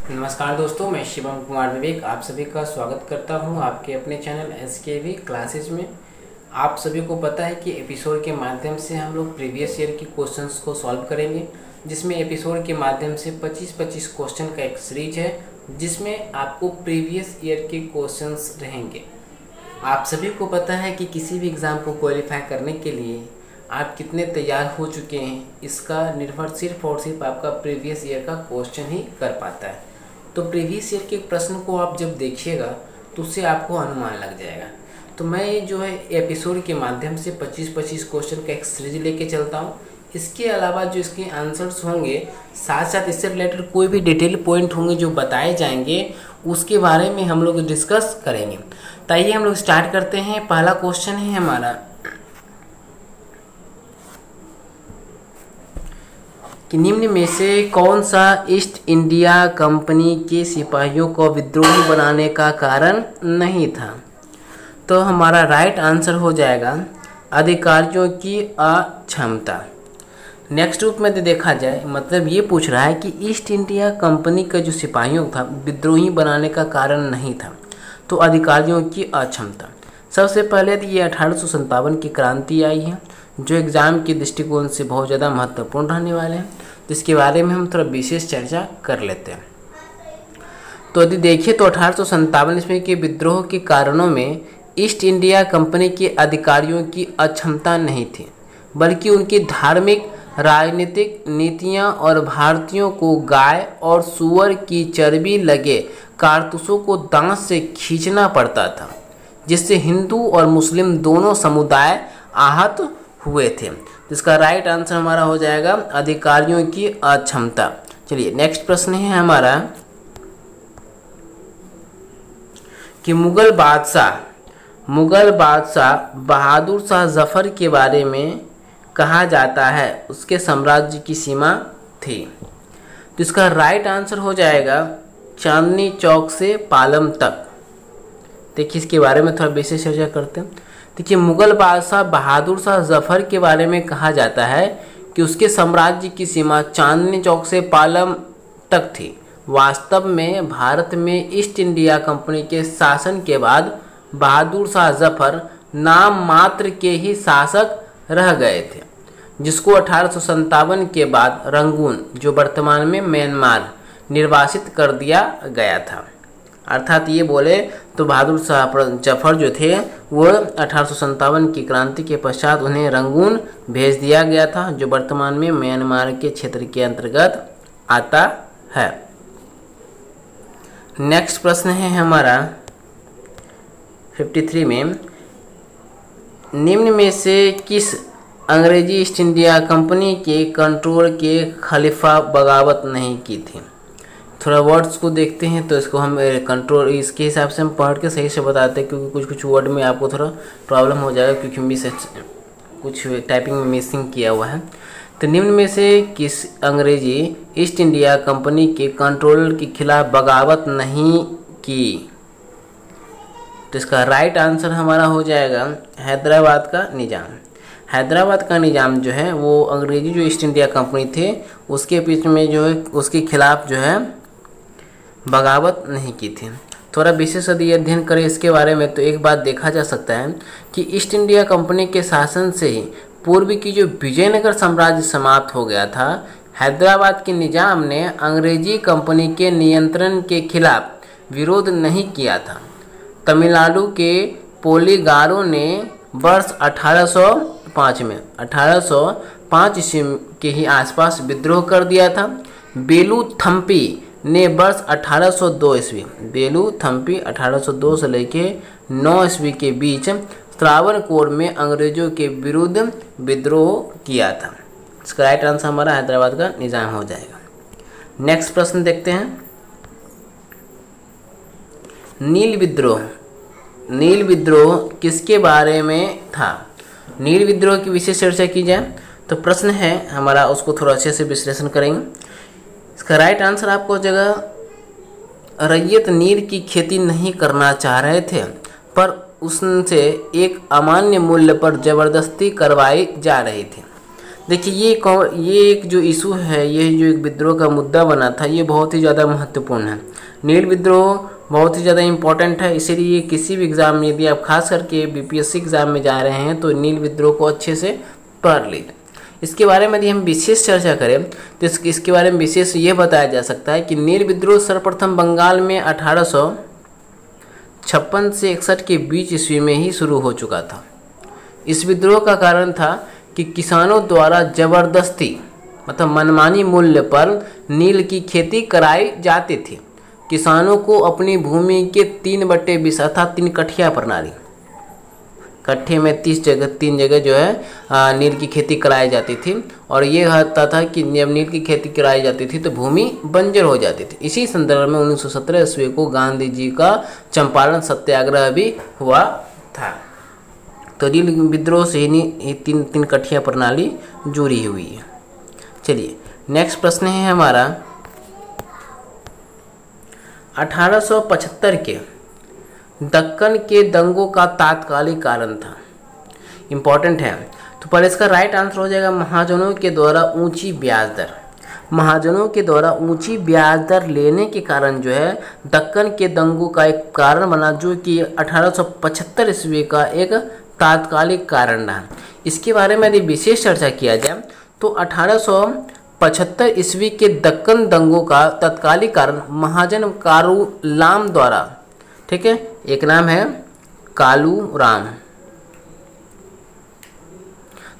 नमस्कार दोस्तों, मैं शिवम कुमार विवेक आप सभी का स्वागत करता हूं आपके अपने चैनल SKV क्लासेज में। आप सभी को पता है कि एपिसोड के माध्यम से हम लोग प्रीवियस ईयर की क्वेश्चंस को सॉल्व करेंगे, जिसमें एपिसोड के माध्यम से 25-25 क्वेश्चन का एक सीरीज है, जिसमें आपको प्रीवियस ईयर के क्वेश्चंस रहेंगे। आप सभी को पता है कि किसी भी एग्ज़ाम को क्वालिफाई करने के लिए आप कितने तैयार हो चुके हैं, इसका निर्भर सिर्फ और सिर्फ आपका प्रीवियस ईयर का क्वेश्चन ही कर पाता है। तो प्रीवियस ईयर के प्रश्न को आप जब देखिएगा तो उससे आपको अनुमान लग जाएगा। तो मैं जो है एपिसोड के माध्यम से 25-25 क्वेश्चन का एक सीरीज लेके चलता हूँ। इसके अलावा जो इसके आंसर्स होंगे, साथ साथ इससे रिलेटेड कोई भी डिटेल पॉइंट होंगे जो बताए जाएंगे, उसके बारे में हम लोग डिस्कस करेंगे। तो आइए हम लोग स्टार्ट करते हैं। पहला क्वेश्चन है हमारा कि निम्न में से कौन सा ईस्ट इंडिया कंपनी के सिपाहियों को विद्रोही बनाने का कारण नहीं था। तो हमारा राइट आंसर हो जाएगा अधिकारियों की अक्षमता। नेक्स्ट रूप में देखा जाए, मतलब ये पूछ रहा है कि ईस्ट इंडिया कंपनी का जो सिपाहियों था विद्रोही बनाने का कारण नहीं था, तो अधिकारियों की अक्षमता। सबसे पहले तो ये 1857 की क्रांति आई है, जो एग्ज़ाम के दृष्टिकोण से बहुत ज़्यादा महत्वपूर्ण रहने वाले हैं, जिसके बारे में हम थोड़ा विशेष चर्चा कर लेते हैं। तो यदि देखिए तो 1857 ईस्वी के विद्रोह के कारणों में ईस्ट इंडिया कंपनी के अधिकारियों की अक्षमता नहीं थी, बल्कि उनकी धार्मिक राजनीतिक नीतियां और भारतीयों को गाय और सूअर की चर्बी लगे कारतूसों को दांत से खींचना पड़ता था, जिससे हिंदू और मुस्लिम दोनों समुदाय आहत हुए थे। जिसका राइट आंसर हमारा हो जाएगा अधिकारियों की अक्षमता। चलिए नेक्स्ट प्रश्न है हमारा कि मुगल बादशाह बहादुर शाह जफर के बारे में कहा जाता है उसके साम्राज्य की सीमा थी। तो इसका राइट आंसर हो जाएगा चांदनी चौक से पालम तक। देखिए इसके बारे में थोड़ा विशेष चर्चा करते हैं। देखिए मुगल बादशाह बहादुर शाह जफर के बारे में कहा जाता है कि उसके साम्राज्य की सीमा चांदनी चौक से पालम तक थी। वास्तव में भारत में ईस्ट इंडिया कंपनी के शासन के बाद बहादुर शाह जफर नाम मात्र के ही शासक रह गए थे, जिसको 1857 के बाद रंगून, जो वर्तमान में म्यांमार, निर्वासित कर दिया गया था। अर्थात ये बोले तो बहादुर शाह जफर जो थे वो 1857 की क्रांति के पश्चात उन्हें रंगून भेज दिया गया था, जो वर्तमान में म्यांमार के क्षेत्र के अंतर्गत आता है। नेक्स्ट प्रश्न है हमारा 53 में, निम्न में से किस अंग्रेजी ईस्ट इंडिया कंपनी के कंट्रोल के खलीफा बगावत नहीं की थी। थोड़ा वर्ड्स को देखते हैं तो इसको हम कंट्रोल, इसके हिसाब से हम पढ़ के सही से बताते हैं, क्योंकि कुछ वर्ड में आपको थोड़ा प्रॉब्लम हो जाएगा, क्योंकि कुछ टाइपिंग में मिसिंग किया हुआ है। तो निम्न में से किस अंग्रेजी ईस्ट इंडिया कंपनी के कंट्रोल के खिलाफ बगावत नहीं की। तो इसका राइट आंसर हमारा हो जाएगा हैदराबाद का निज़ाम। हैदराबाद का निज़ाम जो है वो अंग्रेजी जो ईस्ट इंडिया कंपनी थे उसके बीच में जो है उसके खिलाफ जो है बगावत नहीं की थी। थोड़ा विशेष यदि अध्ययन करें इसके बारे में तो एक बात देखा जा सकता है कि ईस्ट इंडिया कंपनी के शासन से ही पूर्व की जो विजयनगर साम्राज्य समाप्त हो गया था। हैदराबाद के निज़ाम ने अंग्रेजी कंपनी के नियंत्रण के खिलाफ विरोध नहीं किया था। तमिलनाडु के पोलीगारों ने वर्ष 1805 ईस्वी के ही आसपास विद्रोह कर दिया था। बेलूथम्पी ने वर्ष 1802 ईस्वी, बेलूथम्पी 1802 से लेके 9 ईस्वी के बीच त्रावणकोर में अंग्रेजों के विरुद्ध विद्रोह किया था। इसका राइट आंसर हमारा हैदराबाद का निज़ाम हो जाएगा। नेक्स्ट प्रश्न देखते हैं, नील विद्रोह किसके बारे में था। नील विद्रोह की विशेष चर्चा की जाए तो प्रश्न है हमारा, उसको थोड़ा अच्छे से विश्लेषण करेंगे। इसका राइट आंसर आपको हो जाएगा रैयत नील की खेती नहीं करना चाह रहे थे, पर उससे एक अमान्य मूल्य पर जबरदस्ती करवाई जा रही थी। देखिए ये एक जो इशू है, ये जो एक विद्रोह का मुद्दा बना था, ये बहुत ही ज़्यादा महत्वपूर्ण है। नील विद्रोह बहुत ही ज़्यादा इम्पोर्टेंट है, इसीलिए किसी भी एग्ज़ाम में यदि आप खास करके बीपीएससी एग्ज़ाम में जा रहे हैं तो नील विद्रोह को अच्छे से पढ़ लीजिए। इसके बारे में यदि हम विशेष चर्चा करें तो इसके बारे में विशेष ये बताया जा सकता है कि नील विद्रोह सर्वप्रथम बंगाल में 1856 से 61 के बीच ईस्वी में ही शुरू हो चुका था। इस विद्रोह का कारण था कि किसानों द्वारा जबरदस्ती मतलब मनमानी मूल्य पर नील की खेती कराई जाती थी। किसानों को अपनी भूमि के 3/20 अर्थात 3 कठिया प्रणाली, कट्ठे में 3 जगह जो है नील की खेती कराई जाती थी। और ये होता था कि जब नील की खेती कराई जाती थी तो भूमि बंजर हो जाती थी। इसी संदर्भ में 1917 ईस्वी को गांधी जी का चंपारण सत्याग्रह भी हुआ था। तो नील विद्रोह से ही 3 कठिया प्रणाली जुड़ी हुई है। चलिए नेक्स्ट प्रश्न है हमारा 1875 के दक्कन के दंगों का तात्कालिक कारण था। इम्पॉर्टेंट है। तो पर इसका राइट आंसर हो जाएगा महाजनों के द्वारा ऊंची ब्याज दर। महाजनों के द्वारा ऊंची ब्याज दर लेने के कारण जो है दक्कन के दंगों का एक कारण बना, जो कि 1875 ईस्वी का एक तात्कालिक कारण रहा। इसके बारे में यदि विशेष चर्चा किया जाए तो 1875 ईस्वी के दक्कन दंगों का तत्कालिक कारण महाजन कालूराम द्वारा, ठीक है, एक नाम है कालूराम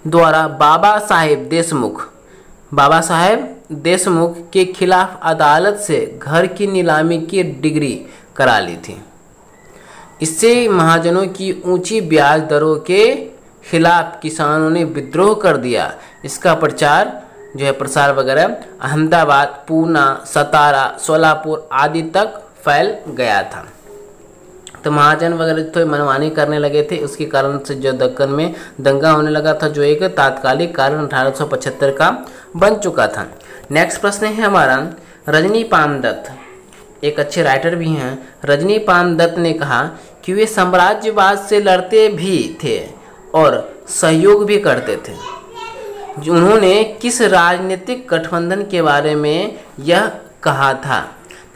द्वारा बाबा साहेब देशमुख के खिलाफ अदालत से घर की नीलामी की डिग्री करा ली थी। इससे महाजनों की ऊंची ब्याज दरों के खिलाफ किसानों ने विद्रोह कर दिया। इसका प्रचार जो है प्रसार वगैरह अहमदाबाद, पूना, सतारा, सोलापुर आदि तक फैल गया था। तो महाजन वगैरह तो मनमानी करने लगे थे, उसके कारण से जो दक्कन में दंगा होने लगा था, जो एक तात्कालिक कारण 1875 का बन चुका था। नेक्स्ट प्रश्न है हमारा रजनीपाल दत्त, एक अच्छे राइटर भी हैं। रजनीपाल दत्त ने कहा कि वे साम्राज्यवाद से लड़ते भी थे और सहयोग भी करते थे। उन्होंने किस राजनीतिक गठबंधन के बारे में यह कहा था?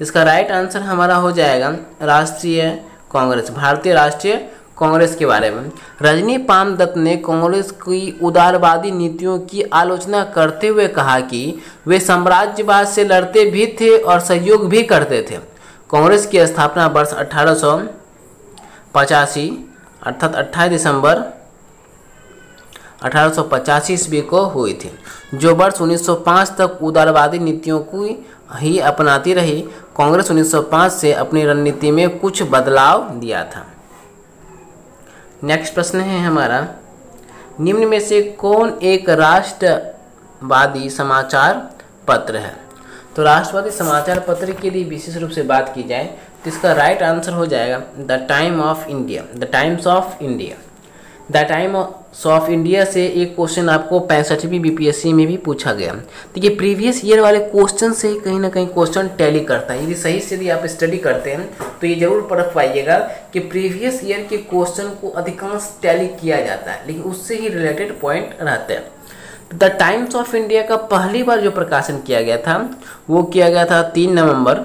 इसका राइट आंसर हमारा हो जाएगा राष्ट्रीय कांग्रेस, भारतीय राष्ट्रीय कांग्रेस के बारे में। रजनीपाल दत्त ने कांग्रेस की उदारवादी नीतियों की आलोचना करते हुए कहा कि वे साम्राज्यवाद से लड़ते भी थे और सहयोग भी करते थे। कांग्रेस की स्थापना वर्ष 1885 अर्थात 28 दिसंबर 1885 ईस्वी को हुई थी, जो वर्ष 1905 तक उदारवादी नीतियों को ही अपनाती रही। कांग्रेस 1905 से अपनी रणनीति में कुछ बदलाव दिया था। नेक्स्ट प्रश्न है हमारा निम्न में से कौन एक राष्ट्रवादी समाचार पत्र है? तो राष्ट्रवादी समाचार पत्र के लिए विशेष रूप से बात की जाए तो इसका राइट आंसर हो जाएगा the times of India. The times of India से एक क्वेश्चन आपको 65वीं बीपीएससी में भी पूछा गया। देखिए प्रीवियस ईयर वाले क्वेश्चन से कहीं ना कहीं क्वेश्चन टैली करता है। यदि सही से यदि आप स्टडी करते हैं तो ये जरूर परख पाइएगा कि प्रीवियस ईयर के क्वेश्चन को अधिकांश टैली किया जाता है, लेकिन उससे ही रिलेटेड पॉइंट रहते हैं। द टाइम्स ऑफ इंडिया का पहली बार जो प्रकाशन किया गया था वो किया गया था 3 नवंबर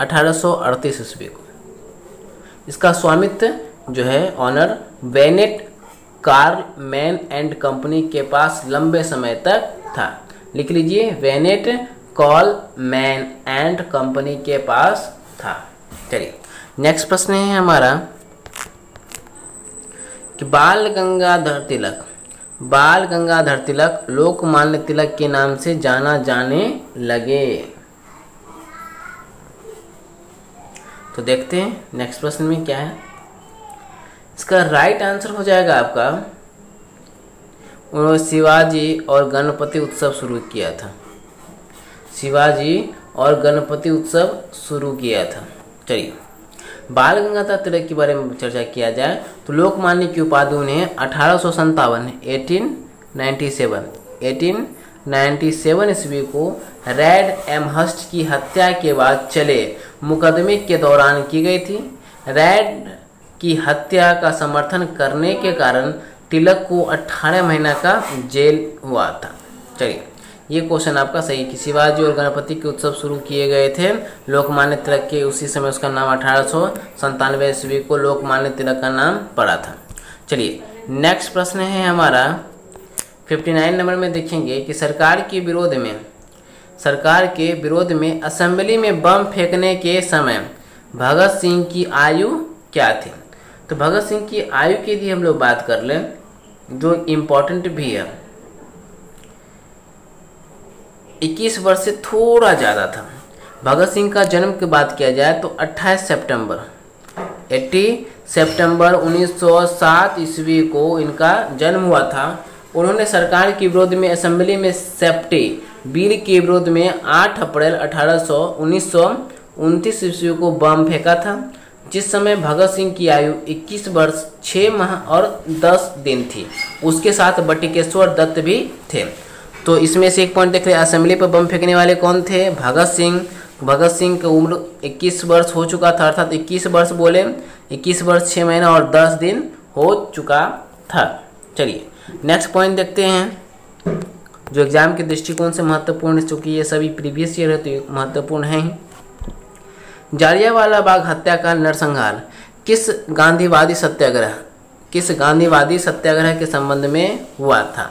1838 ईस्वी को। इसका स्वामित्व जो है ऑनर बेनेट कार्लमैन एंड कंपनी के पास लंबे समय तक था। लिख लीजिए बेनेट कार्लमैन एंड कंपनी के पास था। चलिए नेक्स्ट प्रश्न है हमारा कि बाल गंगाधर तिलक लोकमान्य तिलक के नाम से जाना जाने लगे। तो देखते हैं नेक्स्ट प्रश्न में क्या है। इसका राइट आंसर हो जाएगा आपका उन्होंने शिवाजी और गणपति उत्सव शुरू किया था। चलिए बाल गंगाधर तिलक के बारे में चर्चा किया जाए तो लोकमान्य की उपाधि उन्हें 1897 ईस्वी को रेड एमहर्स्ट की हत्या के बाद चले मुकदमे के दौरान की गई थी। रेड की हत्या का समर्थन करने के कारण तिलक को 18 महीना का जेल हुआ था। चलिए ये क्वेश्चन आपका सही कि शिवाजी और गणपति के उत्सव शुरू किए गए थे लोकमान्य तिलक के, उसी समय उसका नाम 1897 ईस्वी को लोकमान्य तिलक का नाम पड़ा था। चलिए नेक्स्ट प्रश्न है हमारा 59 नंबर में देखेंगे कि सरकार के विरोध में असेंबली में बम फेंकने के समय भगत सिंह की आयु क्या थी। तो भगत सिंह की आयु की यदि हम लोग बात कर लें जो इम्पोर्टेंट भी है, 21 वर्ष से थोड़ा ज़्यादा था। भगत सिंह का जन्म की बात किया जाए तो 80 सितंबर 1907 ईस्वी को इनका जन्म हुआ था। उन्होंने सरकार के विरोध में असेंबली में सेफ्टी बिल के विरोध में 8 अप्रैल 1929 ईस्वी को बम फेंका था, जिस समय भगत सिंह की आयु 21 वर्ष 6 माह और 10 दिन थी। उसके साथ बटुकेश्वर दत्त भी थे। तो इसमें से एक पॉइंट देख रहे हैं, असेंबली पर बम फेंकने वाले कौन थे? भगत सिंह की उम्र 21 वर्ष हो चुका था, अर्थात 21 वर्ष बोले 21 वर्ष 6 महीना और 10 दिन हो चुका था। चलिए नेक्स्ट पॉइंट देखते हैं जो एग्जाम के दृष्टिकोण से महत्वपूर्ण, चूंकि ये सभी प्रीवियस ईयर है तो ये महत्वपूर्ण है ही। जालियांवाला बाग हत्याकांड नरसंहार किस गांधीवादी सत्याग्रह के संबंध में हुआ था?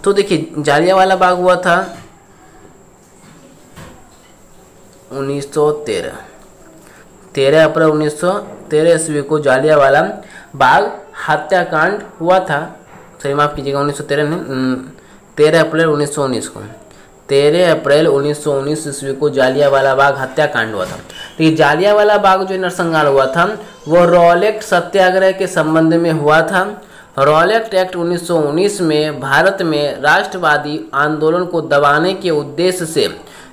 तो देखिए जालियांवाला बाग हुआ था 13 अप्रैल 1913 ईस्वी को जालियांवाला बाग हत्याकांड हुआ था। सही माफ कीजिएगा 1913 नहीं, 13 अप्रैल 1919 को 13 अप्रैल 1919 ईस्वी को जालियांवाला बाग हत्याकांड हुआ था। तो ये जालियांवाला बाग जो नरसंहार हुआ था वो रॉलेट सत्याग्रह के संबंध में हुआ था। रॉलेट एक्ट 1919 में भारत में राष्ट्रवादी आंदोलन को दबाने के उद्देश्य से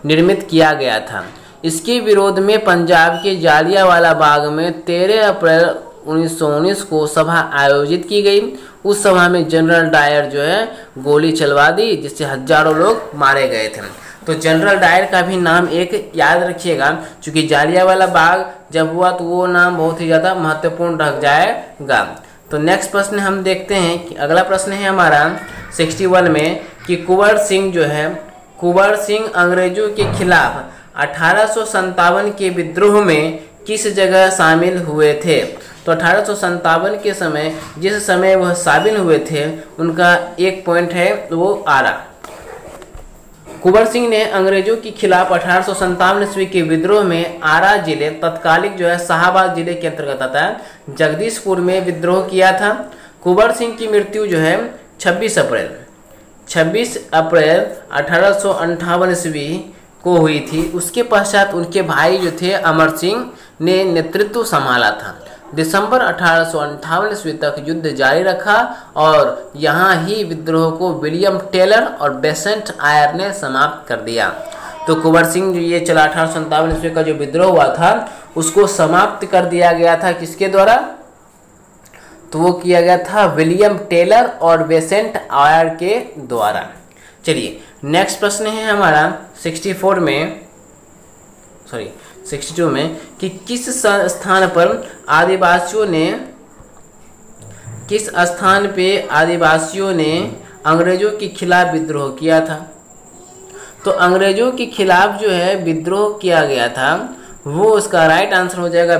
निर्मित किया गया था। इसके विरोध में पंजाब के जालियांवाला बाग में 13 अप्रैल 1919 को सभा आयोजित की गई। उस सभा में जनरल डायर जो है गोली चलवा दी, जिससे हजारों लोग मारे गए थे। तो जनरल डायर का भी नाम एक याद रखिएगा, क्योंकि जालियांवाला बाग जब हुआ तो वो नाम बहुत ही ज़्यादा महत्वपूर्ण रह जाएगा। तो नेक्स्ट प्रश्न हम देखते हैं कि अगला प्रश्न है हमारा 61 में कि कुंवर सिंह अंग्रेजों के खिलाफ 1857 के विद्रोह में किस जगह शामिल हुए थे? तो 1857 के समय जिस समय वह शामिल हुए थे उनका एक पॉइंट है वो आरा। कुंवर सिंह ने अंग्रेजों के खिलाफ 1857 ईस्वी के विद्रोह में आरा जिले, तत्कालिक जो है शाहबाद जिले के अंतर्गत आता है, जगदीशपुर में विद्रोह किया था। कुंवर सिंह की मृत्यु जो है 26 अप्रैल 1858 ईस्वी को हुई थी। उसके पश्चात उनके भाई जो थे अमर सिंह ने नेतृत्व संभाला था। दिसंबर 1858 ईस्वी तक युद्ध जारी रखा और यहाँ ही विद्रोह को विलियम टेलर और बेसेंट आयर ने समाप्त कर दिया। तो कुंवर सिंह जो ये चला 1857 ईस्वी का जो विद्रोह हुआ था उसको समाप्त कर दिया गया था किसके द्वारा? तो वो किया गया था विलियम टेलर और बेसेंट आयर के द्वारा। चलिए नेक्स्ट प्रश्न है हमारा 62 में कि किस स्थान पे आदिवासियों ने अंग्रेजों के खिलाफ विद्रोह किया था? तो अंग्रेजों के खिलाफ जो है विद्रोह किया गया था वो उसका राइट आंसर हो जाएगा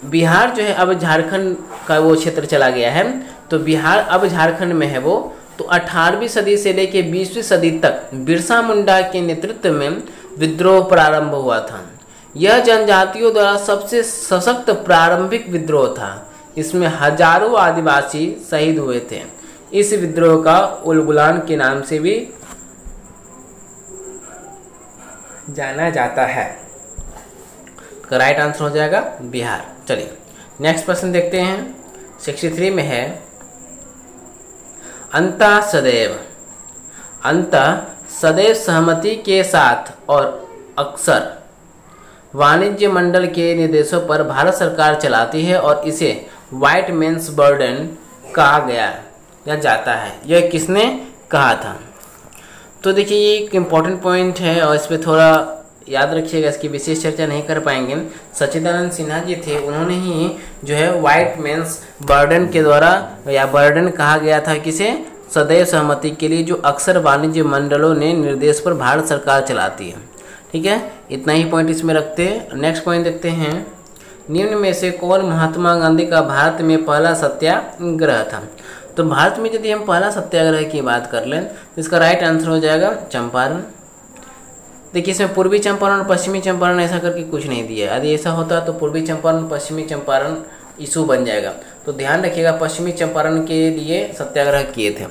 बिहार जो है अब झारखंड का वो क्षेत्र चला गया है। तो बिहार अब झारखंड में है वो। तो 18वीं सदी से लेकर 20वीं सदी तक बिरसा मुंडा के नेतृत्व में विद्रोह प्रारंभ हुआ था। यह जनजातियों द्वारा सबसे सशक्त प्रारंभिक विद्रोह था। इसमें हजारों आदिवासी शहीद हुए थे। इस विद्रोह का उलगुलान के नाम से भी जाना जाता है। तो राइट आंसर हो जाएगा बिहार। चलिए नेक्स्ट प्रश्न देखते हैं 63 में है अंतः सदैव सहमति के साथ और अक्सर वाणिज्य मंडल के निर्देशों पर भारत सरकार चलाती है और इसे व्हाइट मेंस बर्डन कहा गया या जाता है। यह किसने कहा था? तो देखिए ये एक इम्पॉर्टेंट पॉइंट है और इस पर थोड़ा याद रखिएगा, इसकी विशेष चर्चा नहीं कर पाएंगे। सच्चिदानंद सिन्हा जी थे, उन्होंने ही जो है व्हाइट मेंस बर्डन के द्वारा, या बर्डन कहा गया था किसे, सदैव सहमति के लिए, जो अक्सर वाणिज्य मंडलों ने निर्देश पर भारत सरकार चलाती है। ठीक है, इतना ही पॉइंट इसमें रखते हैं। नेक्स्ट पॉइंट देखते हैं, निम्न में से कौन महात्मा गांधी का भारत में पहला सत्याग्रह था। तो भारत में यदि हम पहला सत्याग्रह की बात कर लें तो इसका राइट आंसर हो जाएगा चंपारण। देखिए इसमें पूर्वी चंपारण और पश्चिमी चंपारण ऐसा करके कुछ नहीं दिया है। यदि ऐसा होता तो पूर्वी चंपारण पश्चिमी चंपारण इशू बन जाएगा। तो ध्यान रखिएगा, पश्चिमी चंपारण के लिए सत्याग्रह किए थे।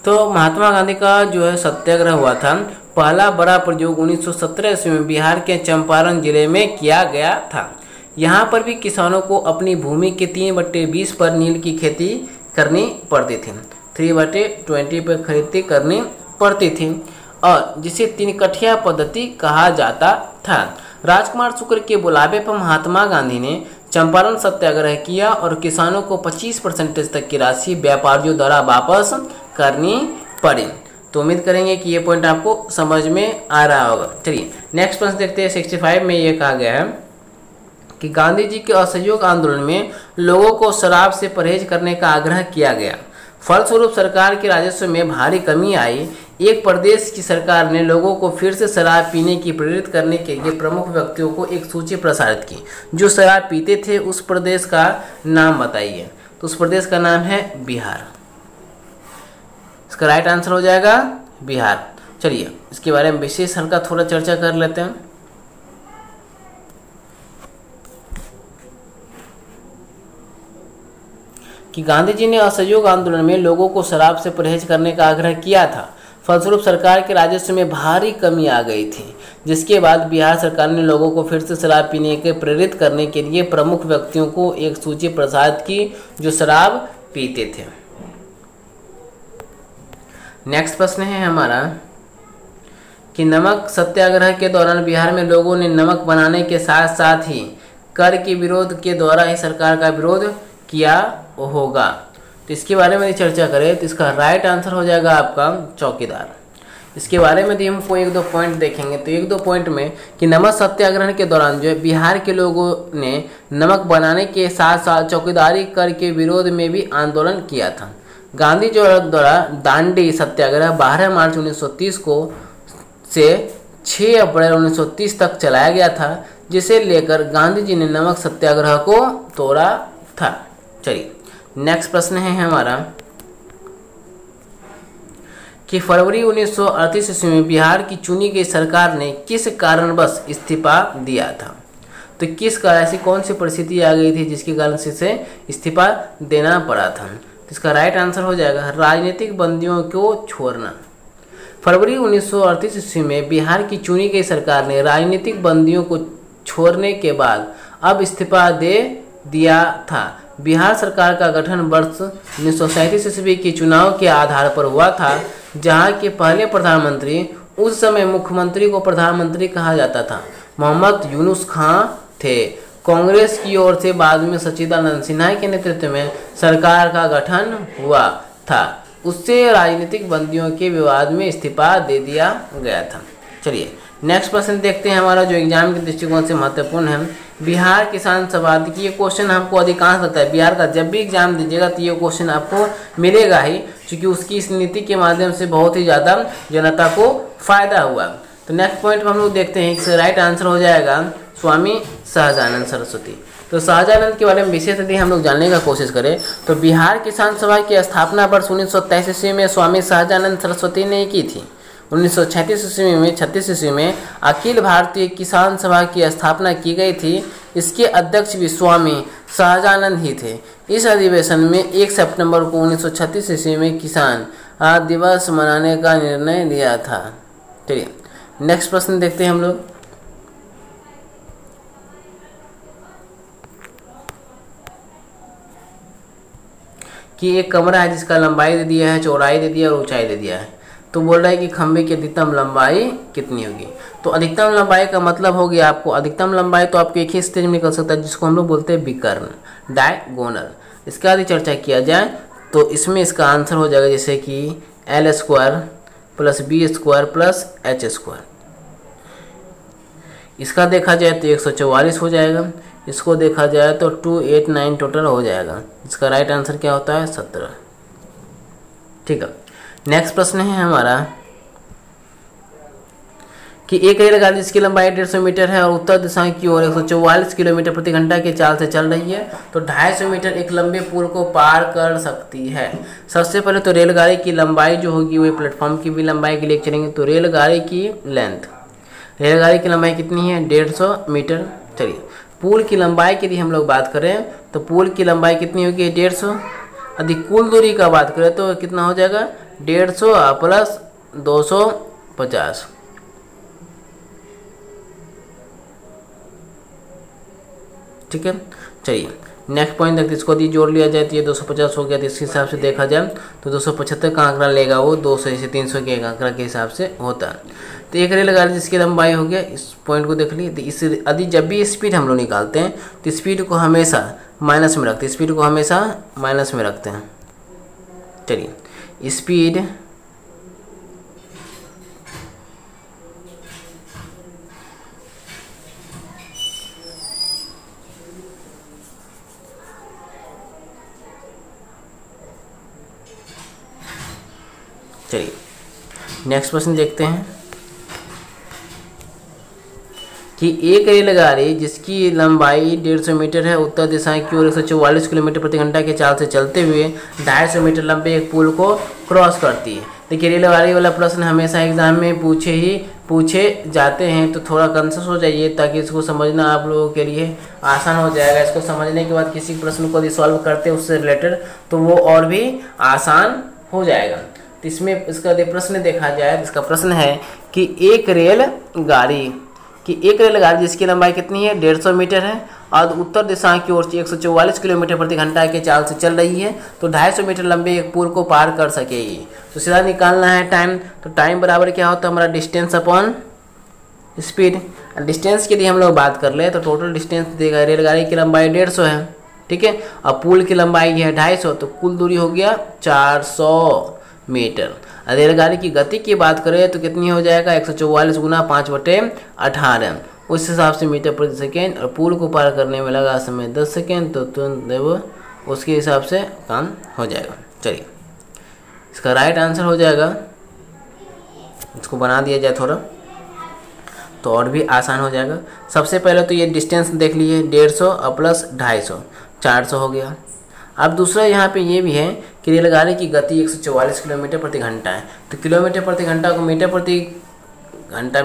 तो महात्मा गांधी का जो है सत्याग्रह हुआ था, पहला बड़ा प्रयोग 1917 ईस्वी में बिहार के चंपारण जिले में किया गया था। यहाँ पर भी किसानों को अपनी भूमि के 3/20 पर नील की खेती करनी पड़ती थी, 3/20 पर खेती करनी पड़ती थी, और जिसे 3 कठिया पद्धति कहा जाता था। राजकुमार शुक्ल के बुलावे पर महात्मा गांधी ने चंपारण सत्याग्रह किया और किसानों को 25% तक की राशि व्यापारियों द्वारा वापस करनी पड़ी। तो उम्मीद करेंगे कि ये पॉइंट आपको समझ में आ रहा होगा। चलिए नेक्स्ट प्रश्न देखते हैं। 65 में ये कहा गया है कि गांधी जी के असहयोग आंदोलन में लोगों को शराब से परहेज करने का आग्रह किया गया, फलस्वरूप सरकार के राजस्व में भारी कमी आई। एक प्रदेश की सरकार ने लोगों को फिर से शराब पीने की प्रेरित करने के लिए प्रमुख व्यक्तियों को एक सूची प्रसारित की। जो शराब पीते थे उस प्रदेश का नाम बताइए। तो उस प्रदेश का नाम है बिहार। इसका राइट आंसर हो जाएगा बिहार। चलिए इसके बारे में विशेष हल्का थोड़ा चर्चा कर लेते हैं। कि गांधी जी ने असहयोग आंदोलन में लोगों को शराब से परहेज करने का आग्रह किया था, फलस्वरूप सरकार के राजस्व में भारी कमी आ गई थी, जिसके बाद बिहार सरकार ने लोगों को फिर से शराब पीने के प्रेरित करने के लिए प्रमुख व्यक्तियों को एक सूची प्रसारित की जो शराब पीते थे। नेक्स्ट प्रश्न है हमारा कि नमक सत्याग्रह के दौरान बिहार में लोगों ने नमक बनाने के साथ साथ ही कर के विरोध के द्वारा ही सरकार का विरोध किया होगा। तो इसके बारे में चर्चा करें तो इसका राइट आंसर हो जाएगा आपका चौकीदार। इसके बारे में हमको 1-2 पॉइंट देखेंगे। तो 1-2 पॉइंट में कि नमक सत्याग्रह के दौरान जो है बिहार के लोगों ने नमक बनाने के साथ साथ चौकीदारी कर के विरोध में भी आंदोलन किया था। गांधी जी द्वारा दांडी सत्याग्रह 12 मार्च 1930 को से 6 अप्रैल 1930 तक चलाया गया था, जिसे लेकर गांधी जी ने नमक सत्याग्रह को तोड़ा था। चलिए नेक्स्ट प्रश्न है हमारा कि फरवरी 1938 ईस्वी में बिहार की चुनी गई सरकार ने किस कारणवश इस्तीफा दिया था। तो किस कारण, ऐसी कौन सी परिस्थिति आ गई थी जिसके कारण से इस्तीफा देना पड़ा था। तो इसका राइट आंसर हो जाएगा राजनीतिक बंदियों को छोड़ना। फरवरी 1938 ईस्वी में बिहार की चुनी गई सरकार ने राजनीतिक बंदियों को छोड़ने के बाद अब इस्तीफा दे दिया था। बिहार सरकार का गठन वर्ष 1937 ईस्वी के चुनाव के आधार पर हुआ था, जहां के पहले प्रधानमंत्री, उस समय मुख्यमंत्री को प्रधानमंत्री कहा जाता था, मोहम्मद यूनुस खां थे। कांग्रेस की ओर से बाद में सच्चिदानंद सिन्हा के नेतृत्व में सरकार का गठन हुआ था। उससे राजनीतिक बंदियों के विवाद में इस्तीफा दे दिया गया था। चलिए नेक्स्ट प्रश्न देखते हैं हमारा, जो एग्जाम के दृष्टिकोण से महत्वपूर्ण है। बिहार किसान सभा की ये क्वेश्चन आपको अधिकांश लगता है बिहार का जब भी एग्जाम दीजिएगा तो ये क्वेश्चन आपको मिलेगा ही, क्योंकि उसकी इस नीति के माध्यम से बहुत ही ज़्यादा जनता को फायदा हुआ। तो नेक्स्ट पॉइंट हम लोग देखते हैं, इसका राइट आंसर हो जाएगा स्वामी सहजानंद सरस्वती। तो सहजानंद के बारे में विशेष यदि हम लोग जानने का कोशिश करें तो बिहार किसान सभा की स्थापना वर्ष 1923 ईस्वी में स्वामी सहजानंद सरस्वती ने की थी। 1936 ईस्वी में अखिल भारतीय किसान सभा की स्थापना की गई थी। इसके अध्यक्ष भी स्वामी सहजानंद ही थे। इस अधिवेशन में 1 सितंबर को 1936 ईस्वी में किसान दिवस मनाने का निर्णय लिया था। चलिए नेक्स्ट प्रश्न देखते हैं हम लोग कि एक कमरा है जिसका लंबाई दे दिया है, चौड़ाई दे दिया और ऊंचाई दे दिया है। तो बोल रहा है कि खंभे की अधिकतम लंबाई कितनी होगी। तो अधिकतम लंबाई का मतलब हो गया आपको, अधिकतम लंबाई तो आपके एक ही स्टेज में निकल सकता है जिसको हम लोग बोलते हैं विकर्ण, डायगोनल। इसके बाद चर्चा किया जाए तो इसमें इसका आंसर हो जाएगा जैसे कि L² + B² + H²। इसका देखा जाए तो 144 हो जाएगा, इसको देखा जाए तो 289 टोटल हो जाएगा। इसका राइट आंसर क्या होता है 17। ठीक है, नेक्स्ट प्रश्न है हमारा कि एक रेलगाड़ी जिसकी लंबाई 150 मीटर है और उत्तर दिशा की ओर 144 किलोमीटर प्रति घंटा की चाल से चल रही है तो 250 मीटर एक लंबे पुल को पार कर सकती है। सबसे पहले तो रेलगाड़ी की लंबाई जो होगी वो प्लेटफॉर्म की भी लंबाई के लिए चलेंगे। तो रेलगाड़ी की लंबाई कितनी है 150 मीटर। चलिए पुल की लंबाई की यदि हम लोग बात करें तो पुल की लंबाई कितनी होगी 150। यदि कुल दूरी का बात करें तो कितना हो जाएगा 150 प्लस 250। ठीक है, चलिए नेक्स्ट पॉइंट देखते, इसको यदि जोड़ लिया जाए तो ये 250 हो गया। तो इस हिसाब से देखा जाए तो 275 का आंकड़ा लेगा वो 200 से 300 के आंकड़ा के हिसाब से होता है। तो एक रेलगाड़ी जिसकी लंबाई हो गया, इस पॉइंट को देख लीजिए। तो इस यदि जब भी स्पीड हम लोग निकालते हैं तो स्पीड को हमेशा माइनस में रखते हैं, चलिए स्पीड चलिए नेक्स्ट प्रश्न देखते हैं कि एक रेलगाड़ी जिसकी लंबाई 150 मीटर है उत्तर दिशा की ओर 144 किलोमीटर प्रति घंटा की चाल से चलते हुए 250 मीटर लंबे एक पुल को क्रॉस करती है। देखिए रेलगाड़ी वाला प्रश्न हमेशा एग्जाम में पूछे जाते हैं, तो थोड़ा कंफ्यूज हो जाइए ताकि इसको समझना आप लोगों के लिए आसान हो जाएगा। इसको समझने के बाद किसी प्रश्न को यदि सॉल्व करते हैं उससे रिलेटेड तो वो और भी आसान हो जाएगा। तो इसमें इसका प्रश्न देखा जाए, इसका प्रश्न है कि एक रेलगाड़ी जिसकी लंबाई कितनी है 150 मीटर है और उत्तर दिशा की ओर 144 किलोमीटर प्रति घंटा के चाल से चल रही है तो 250 मीटर लंबे एक पुल को पार कर सकेगी। तो सीधा निकालना है टाइम। तो टाइम बराबर क्या होता है हमारा डिस्टेंस अपॉन स्पीड। डिस्टेंस की यदि हम लोग बात कर ले तो टोटल डिस्टेंस देगा, रेलगाड़ी की लंबाई 150 है, ठीक है, और पुल की लंबाई है 250, तो कुल दूरी हो गया 400 मीटर। रेलगाड़ी की गति की बात करें तो कितनी हो जाएगा 144 गुना 5/18, उस हिसाब से मीटर प्रति सेकेंड, और पुल को पार करने में लगा समय 10 सेकेंड, तो तुरंत उसके हिसाब से काम हो जाएगा। चलिए इसका राइट आंसर हो जाएगा, इसको बना दिया जाए थोड़ा तो और भी आसान हो जाएगा। सबसे पहले तो ये डिस्टेंस देख लीजिए 150 प्लस 250 400 हो गया। अब दूसरा यहाँ पे ये भी है कि रेलगाड़ी की गति 144 किलोमीटर प्रति घंटा है, तो किलोमीटर प्रति घंटा को मीटर प्रति घंटा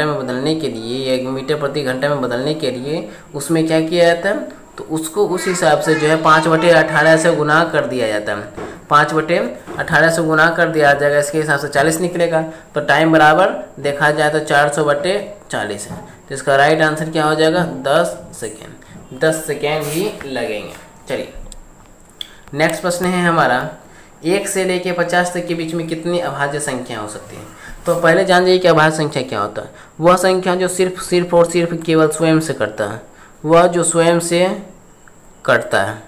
में बदलने के लिए या मीटर प्रति घंटा में बदलने के लिए उसमें क्या किया जाता है, तो उसको उस हिसाब से जो है 5/18 से गुना कर दिया जाता है। 5/18 से गुना कर दिया जाएगा, इसके हिसाब से 40 निकलेगा। तो टाइम बराबर देखा जाए तो 400/40 है, तो इसका राइट आंसर क्या हो जाएगा 10 सेकेंड। 10 सेकेंड ही लगेंगे। चलिए नेक्स्ट प्रश्न है हमारा 1 से लेके 50 तक के बीच में कितनी अभाज्य संख्या हो सकती है। तो पहले जान जाइए कि अभाज्य संख्या क्या होता है। वह संख्या जो सिर्फ और सिर्फ केवल स्वयं से कटता है, वह जो स्वयं से कटता है।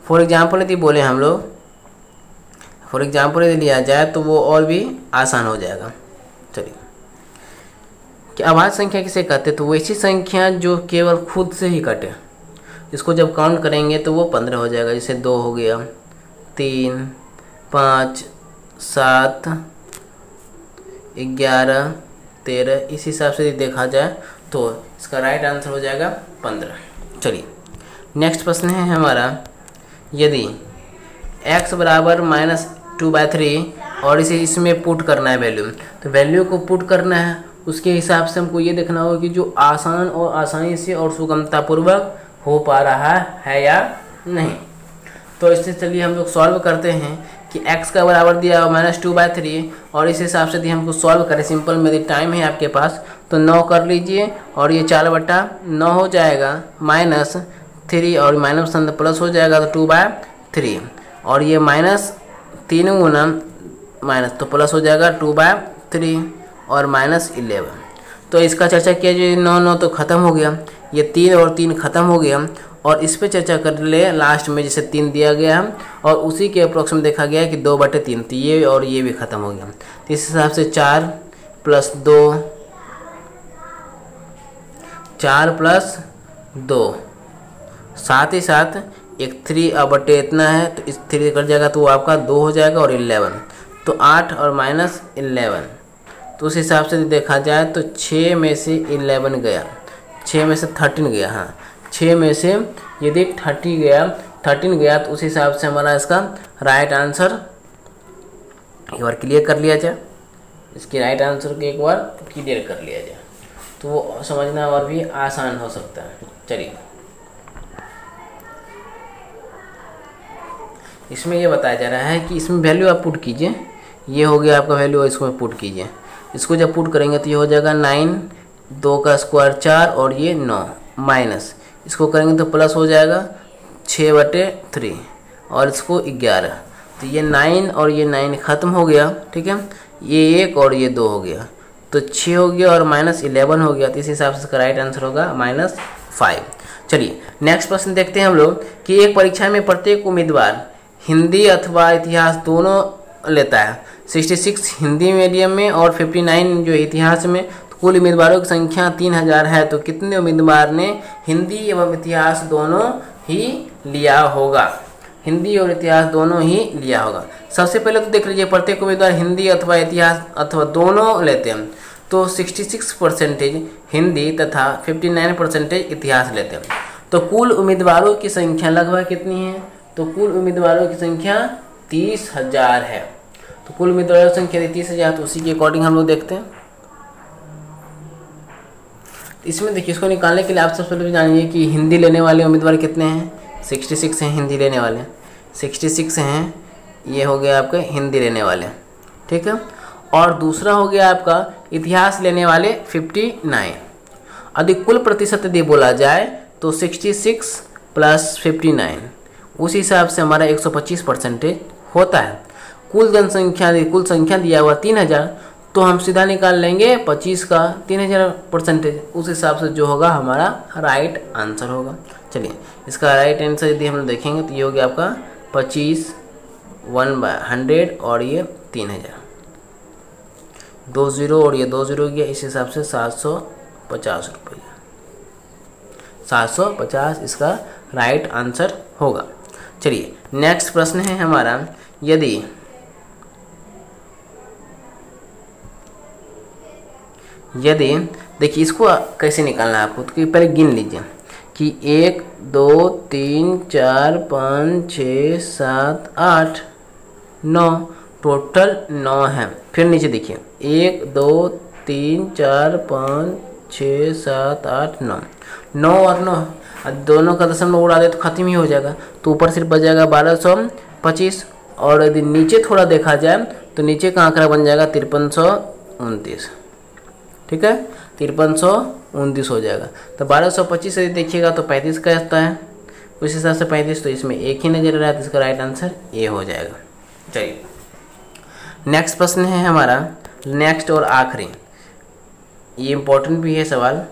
फॉर एग्जाम्पल यदि बोले हम लोग, फॉर एग्जाम्पल यदि लिया जाए तो वो और भी आसान हो जाएगा। चलिए कि अभाज्य संख्या किसे कहते हैं, तो वैसी संख्या जो केवल खुद से ही कटे। इसको जब काउंट करेंगे तो वो 15 हो जाएगा। जैसे 2 हो गया, 3, 5, 7, 11, 13, इस हिसाब से देखा जाए तो इसका राइट आंसर हो जाएगा 15। चलिए नेक्स्ट प्रश्न है हमारा, यदि x बराबर -2/3 और इसे इसमें पुट करना है वैल्यू, तो वैल्यू को पुट करना है, उसके हिसाब से हमको ये देखना होगा कि जो आसान और आसानी से और सुगमतापूर्वक हो पा रहा है या नहीं। तो इससे चलिए हम लोग सॉल्व करते हैं कि x का बराबर दिया हुआ -2/3 और इस हिसाब से यदि हमको सॉल्व करें, सिंपल में यदि टाइम है आपके पास तो 9 कर लीजिए और ये 4/9 हो जाएगा, -3 और माइनस प्लस हो जाएगा तो 2/3 और ये -3 गुना माइनस तो प्लस हो जाएगा 2/3 और -11। तो इसका चर्चा किया जाए 9 तो ख़त्म हो गया, ये 3 और 3 ख़त्म हो गया और इस पे चर्चा कर ले लास्ट में जैसे 3 दिया गया है और उसी के अप्रोक्स में देखा गया है कि 2/3, तो ये और ये भी ख़त्म हो गया। तो इस हिसाब से 4 + 2 4 प्लस 2, साथ ही साथ एक 3 बटे इतना है तो इस 3 कट जाएगा तो वो आपका 2 हो जाएगा और 11, तो 8 और माइनस 11, तो उस हिसाब से देखा जाए तो 6 में से 11 गया, 6 में से 13 गया। हाँ, 6 में से यदि 13 गया तो उस हिसाब से हमारा इसका राइट आंसर एक बार क्लियर कर लिया जाए, इसके राइट आंसर को एक बार क्लियर कर लिया जाए तो वो समझना और भी आसान हो सकता है। चलिए, इसमें ये बताया जा रहा है कि इसमें वैल्यू आप पुट कीजिए, ये हो गया आपका वैल्यू, इसको पुट कीजिए। इसको जब पुट करेंगे तो ये हो जाएगा 9, 2 का स्क्वायर 4 और ये 9, माइनस इसको करेंगे तो प्लस हो जाएगा 6/3 और इसको 11, तो ये 9 और ये 9 ख़त्म हो गया। ठीक है, ये 1 और ये 2 हो गया, तो 6 हो गया और माइनस 11 हो गया, तो इस हिसाब से इसका राइट आंसर होगा -5। चलिए नेक्स्ट प्रश्न देखते हैं हम लोग कि एक परीक्षा में प्रत्येक उम्मीदवार हिंदी अथवा इतिहास दोनों लेता है। 66 हिंदी मीडियम में और 59 जो इतिहास में, तो कुल उम्मीदवारों की संख्या 3000 है, तो कितने उम्मीदवार ने हिंदी एवं इतिहास दोनों ही लिया होगा? हिंदी और इतिहास दोनों ही लिया होगा। सबसे पहले तो देख लीजिए, प्रत्येक उम्मीदवार हिंदी अथवा इतिहास अथवा दोनों लेते हैं, तो 66% हिंदी तथा 59% इतिहास लेते हैं। तो कुल उम्मीदवारों की संख्या लगभग कितनी है? तो कुल उम्मीदवारों की संख्या 30,000 है। तो कुल उम्मीदवारों की संख्या 30,000, तो उसी के अकॉर्डिंग हम लोग देखते हैं। इसमें देखिए, इसको निकालने के लिए आप सबसे पहले जानिए कि हिंदी लेने वाले उम्मीदवार कितने हैं। 66 हैं हिंदी लेने वाले, 66 हैं, ये हो गया आपके हिंदी लेने वाले। ठीक है, और दूसरा हो गया आपका इतिहास लेने वाले 59। यदि कुल प्रतिशत यदि बोला जाए तो 66 + 59, उस हिसाब से हमारा 125% होता है। कुल जनसंख्या, कुल संख्या दिया हुआ 3000, तो हम सीधा निकाल लेंगे 25 का 3000%, उस हिसाब से जो होगा हमारा राइट आंसर होगा। चलिए, इसका राइट आंसर यदि हम देखेंगे तो ये हो गया आपका 25 1/100 और ये 3000, 2 0 और ये 2 0 गया, इस हिसाब से 750 रुपये, 750 इसका राइट आंसर होगा। चलिए नेक्स्ट प्रश्न है हमारा, यदि देखिए इसको कैसे निकालना है आपको, तो पहले गिन लीजिए कि 1 2 3 4 5 6 7 8 9, टोटल 9 है। फिर नीचे देखिए 1 2 3 4 5 6 7 8 9, 9 और 9 दोनों का दशमलव उड़ा दे तो खत्म ही हो जाएगा, तो ऊपर सिर्फ बच जाएगा 1225, और यदि नीचे थोड़ा देखा जाए तो नीचे का आंकड़ा बन जाएगा 5329। ठीक है, 5329 हो जाएगा। तो 1225 यदि देखिएगा तो 35 का आता है, उस हिसाब से 35, तो इसमें एक ही नजर आ रहा है, तो इसका राइट आंसर ए हो जाएगा। चलिए नेक्स्ट प्रश्न है हमारा, नेक्स्ट और आखिरी, ये इम्पोर्टेंट भी है सवाल।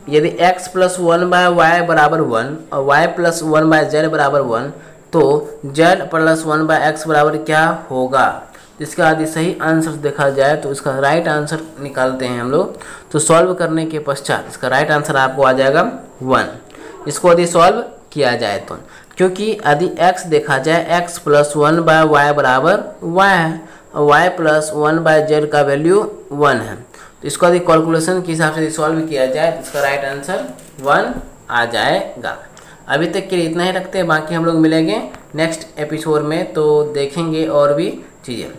यदि x + 1/y = 1 और y + 1/z = 1, तो z + 1/x बराबर क्या होगा? इसका यदि सही आंसर देखा जाए तो इसका राइट आंसर निकालते हैं हम लोग, तो सॉल्व करने के पश्चात इसका राइट आंसर आपको आ जाएगा 1। इसको यदि सॉल्व किया जाए तो, क्योंकि यदि x देखा जाए x + 1/y = y है और y + 1/z का वैल्यू 1 है, तो इसको यदि कैलकुलेशन के हिसाब से सॉल्व किया जाए तो इसका राइट आंसर 1 आ जाएगा। अभी तक के लिए इतना ही रखते हैं, बाकी हम लोग मिलेंगे नेक्स्ट एपिसोड में, तो देखेंगे और भी चीज़ें,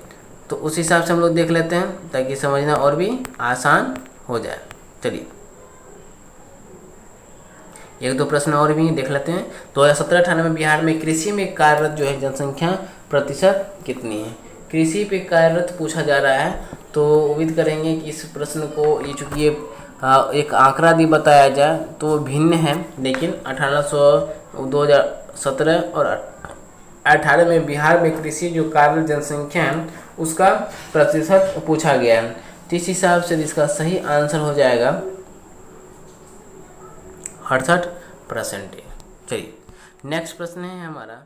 तो उस हिसाब से हम लोग देख लेते हैं ताकि समझना और भी आसान हो जाए। चलिए 1-2 प्रश्न और भी देख लेते हैं। 2017-18 में बिहार में कृषि में कार्यरत जो है जनसंख्या प्रतिशत कितनी है? कृषि पे कार्यरत पूछा जा रहा है, तो उम्मीद करेंगे कि इस प्रश्न को, ये चूँकि एक आंकड़ा भी बताया जाए तो भिन्न है, लेकिन 2017 और 18 में बिहार में कृषि जो कार्यरत जनसंख्या है उसका प्रतिशत पूछा गया है, तो इस हिसाब से इसका सही आंसर हो जाएगा 68%। चलिए नेक्स्ट प्रश्न है हमारा,